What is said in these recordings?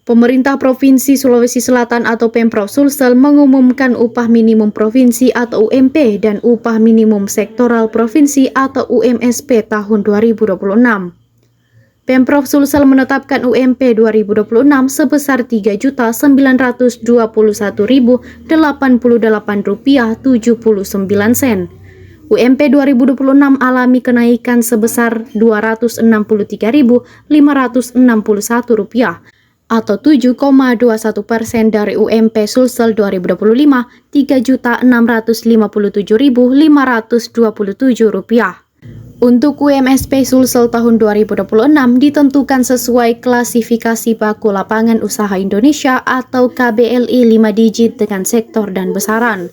Pemerintah Provinsi Sulawesi Selatan atau Pemprov Sulsel mengumumkan upah minimum provinsi atau UMP dan upah minimum sektoral provinsi atau UMSP tahun 2026. Pemprov Sulsel menetapkan UMP 2026 sebesar Rp3.991.088,79. UMP 2026 alami kenaikan sebesar Rp263.561 atau 7,21% dari UMP Sulsel 2025 Rp3.657.527. Untuk UMSP Sulsel tahun 2026 ditentukan sesuai klasifikasi baku lapangan usaha Indonesia atau KBLI 5 digit dengan sektor dan besaran.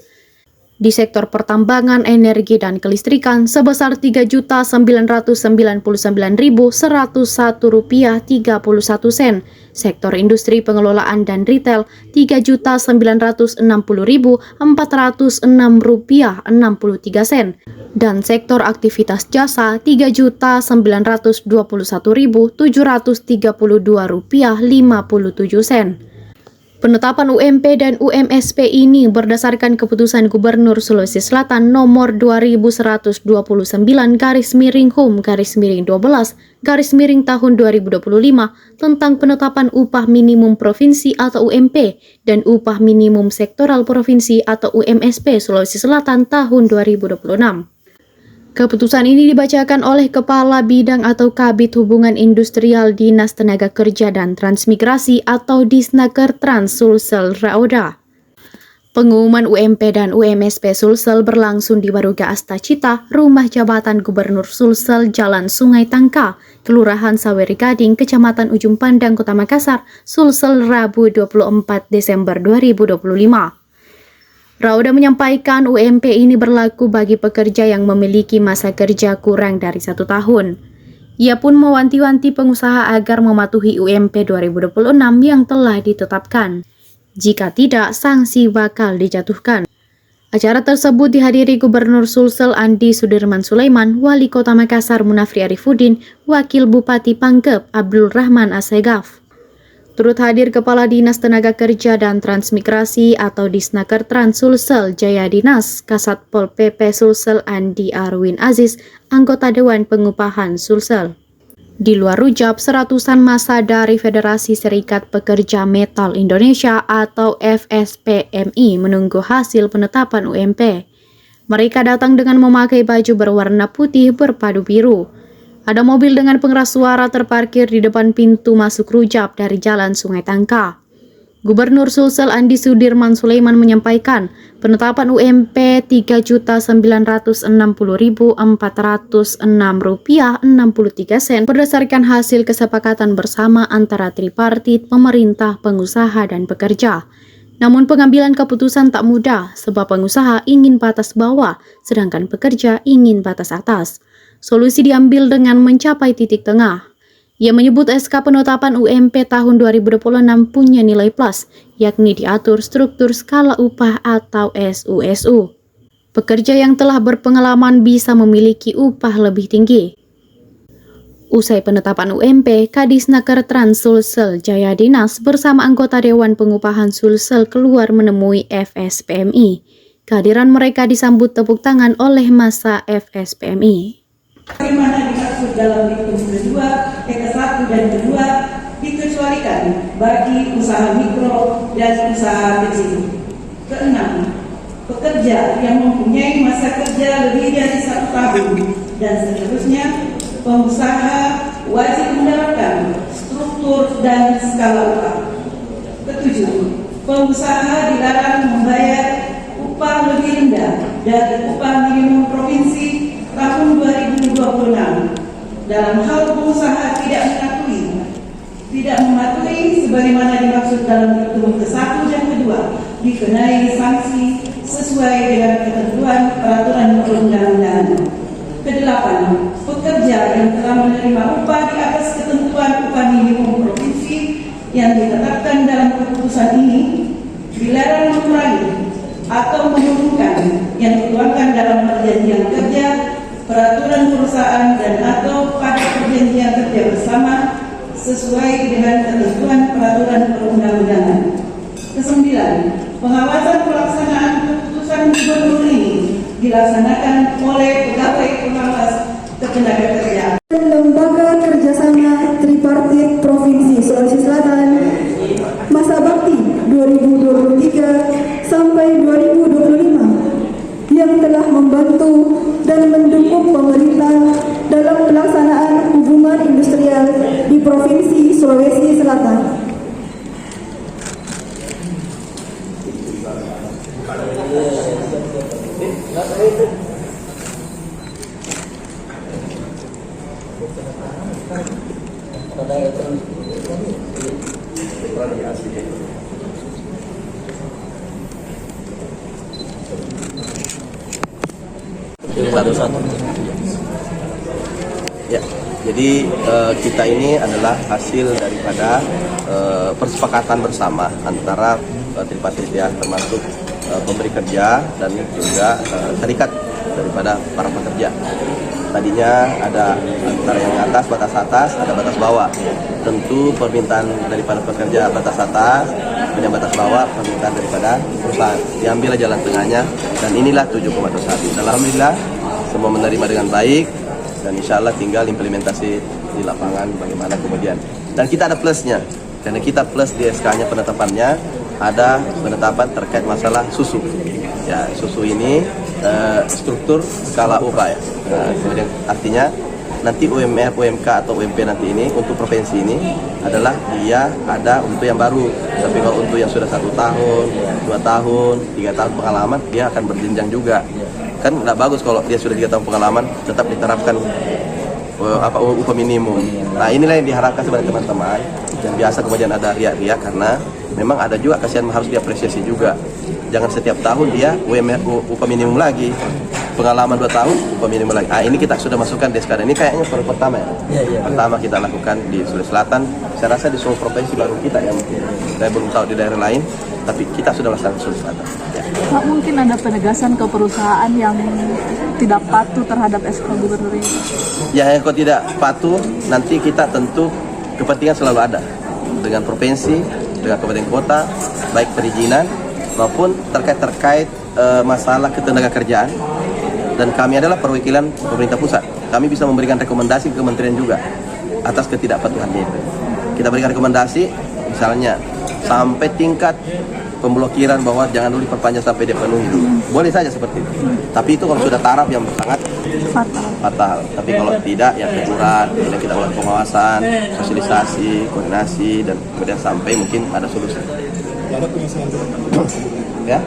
Di sektor pertambangan, energi, dan kelistrikan sebesar Rp3.099.101,31. Sektor industri, pengelolaan, dan retail Rp3.960.406,63. Dan sektor aktivitas jasa Rp3.921.732,57. Penetapan UMP dan UMSP ini berdasarkan keputusan Gubernur Sulawesi Selatan nomor 21/Hum-12/tahun 2025 tentang penetapan upah minimum provinsi atau UMP dan upah minimum sektoral provinsi atau UMSP Sulawesi Selatan tahun 2026. Keputusan ini dibacakan oleh Kepala Bidang atau Kabid Hubungan Industrial Dinas Tenaga Kerja dan Transmigrasi atau Disnaker Trans Sulsel Rauda. Pengumuman UMP dan UMSP Sulsel berlangsung di Baruga Astacita, Rumah Jabatan Gubernur Sulsel, Jalan Sungai Tangka, Kelurahan Saweri Gading, Kecamatan Ujung Pandang, Kota Makassar, Sulsel, Rabu 24 Desember 2025. Rauda menyampaikan UMP ini berlaku bagi pekerja yang memiliki masa kerja kurang dari 1 tahun. Ia pun mewanti-wanti pengusaha agar mematuhi UMP 2026 yang telah ditetapkan. Jika tidak, sanksi bakal dijatuhkan. Acara tersebut dihadiri Gubernur Sulsel Andi Sudirman Sulaiman, Wali Kota Makassar Munafri Arifudin, Wakil Bupati Pangkep Abdul Rahman Assegaf. Turut hadir Kepala Dinas Tenaga Kerja dan Transmigrasi atau Disnaker Trans Sulsel Jaya Dinas, Kasatpol PP Sulsel Andi Arwin Aziz, anggota Dewan Pengupahan Sulsel. Di luar rujab, seratusan massa dari Federasi Serikat Pekerja Metal Indonesia atau FSPMI menunggu hasil penetapan UMP. Mereka datang dengan memakai baju berwarna putih berpadu biru. Ada mobil dengan pengeras suara terparkir di depan pintu masuk rujab dari Jalan Sungai Tangka. Gubernur Sulsel Andi Sudirman Sulaiman menyampaikan penetapan UMP Rp3.960.406,63 berdasarkan hasil kesepakatan bersama antara tripartit, pemerintah, pengusaha, dan pekerja. Namun pengambilan keputusan tak mudah sebab pengusaha ingin batas bawah sedangkan pekerja ingin batas atas. Solusi diambil dengan mencapai titik tengah. Ia menyebut SK penetapan UMP tahun 2026 punya nilai plus, yakni diatur struktur skala upah atau SUSU. Pekerja yang telah berpengalaman bisa memiliki upah lebih tinggi. Usai penetapan UMP, Kadisnaker Trans Sulsel Jaya Dinas bersama anggota Dewan Pengupahan Sulsel keluar menemui FSPMI. Kehadiran mereka disambut tepuk tangan oleh massa FSPMI. Bagaimana dimaksud dalam diktum kedua, ke-1 dan kedua dikecualikan bagi usaha mikro dan usaha kecil. Keenam, pekerja yang mempunyai masa kerja lebih dari 1 tahun dan seterusnya, pengusaha wajib menerapkan struktur dan skala upah. Ketujuh, pengusaha dilarang membayar upah lebih rendah dari upah minimum provinsi tahun 2026 dalam hal pengusaha tidak mematuhi sebagaimana dimaksud dalam diktum ke-1 dan ke-2 dikenai sanksi sesuai dengan ketentuan peraturan perundang-undangan. Kedelapan, pekerja yang telah menerima upah di atas ketentuan upah minimum provinsi yang ditetapkan dalam keputusan ini dilarang mengurangi atau menurunkan yang dituangkan dalam perjanjian kerja, peraturan perusahaan dan atau pada perjanjian kerja bersama sesuai dengan ketentuan peraturan perundang-undangan. Kesembilan, pengawasan pelaksanaan keputusan gubernur ini dilaksanakan oleh pegawai pengawas ketenagakerjaan. Lembaga Kerjasama Tripartit Provinsi Sulawesi Selatan masa bakti 2023 sampai 2025 yang telah membantu dan mendukung pemerintah dalam pelaksanaan hubungan industrial di Provinsi Sulawesi Selatan. Satu-satu. Ya, jadi kita ini adalah hasil daripada persepakatan bersama antara tripartit ya, termasuk pemberi kerja dan juga serikat daripada para pekerja. Tadinya ada antara yang atas, batas atas, ada batas bawah. Tentu permintaan daripada pekerja batas atas, yang batas bawah permintaan daripada perusahaan. Diambil jalan tengahnya dan inilah 7,21. Alhamdulillah semua menerima dengan baik dan insya Allah tinggal implementasi di lapangan bagaimana kemudian. Dan kita ada plusnya, karena kita plus di SK-nya penetapannya ada penetapan terkait masalah susu. Ya, susu ini struktur skala upah ya. Kemudian artinya nanti UMR, UMK atau UMP nanti ini untuk provinsi ini adalah dia ada untuk yang baru. Tapi kalau untuk yang sudah 1 tahun, 2 tahun, 3 tahun pengalaman dia akan berjenjang juga. Kan nggak bagus kalau dia sudah 3 tahun pengalaman tetap diterapkan upah minimum. Nah inilah yang diharapkan sebenarnya teman-teman. Yang biasa kemudian ada riak-riak karena memang ada juga kasihan harus diapresiasi juga. Jangan setiap tahun dia upah minimum lagi, pengalaman 2 tahun upah minimum lagi. Ini kita sudah masukkan di SK. Ini kayaknya pertama ya. Pertama kita lakukan di Sulawesi Selatan. Saya rasa di seluruh provinsi baru kita ya mungkin. Saya belum tahu di daerah lain, tapi kita sudah laksanakan di Sulawesi Selatan. Ya. Pak, mungkin ada penegasan ke perusahaan yang tidak patuh terhadap SK Gubernur ini? Ya, yang kalau tidak patuh, nanti kita tentu kepentingan selalu ada dengan provinsi, dengan kabupaten kota, baik perizinan maupun terkait masalah ketenagakerjaan. Dan kami adalah perwakilan pemerintah pusat. Kami bisa memberikan rekomendasi ke kementerian juga atas ketidakpatuhannya itu. Kita berikan rekomendasi, misalnya sampai tingkat pemblokiran bahwa jangan dulu diperpanjang sampai dia penuhi dulu. Boleh saja seperti itu. Tapi itu kalau sudah taraf yang sangat fatal. Tapi kalau tidak, ya teguran, kemudian kita lakukan pengawasan, sosialisasi, koordinasi, dan kemudian sampai mungkin ada solusi. Ada penyelesaian dulu. Ya?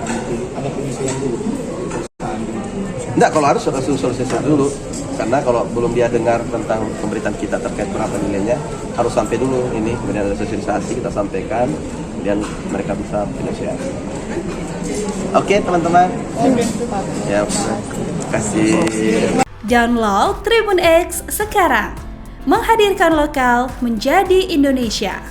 Ada penyelesaian dulu. Enggak, kalau harus sosialisasi dulu. Karena kalau belum dia dengar tentang pemberitaan kita terkait berapa nilainya, harus sampai dulu ini, kemudian ada sosialisasi kita sampaikan, kemudian mereka bisa penyelesaian. Oke teman-teman. Ya, terima kasih. Download Tribun X sekarang, menghadirkan lokal menjadi Indonesia.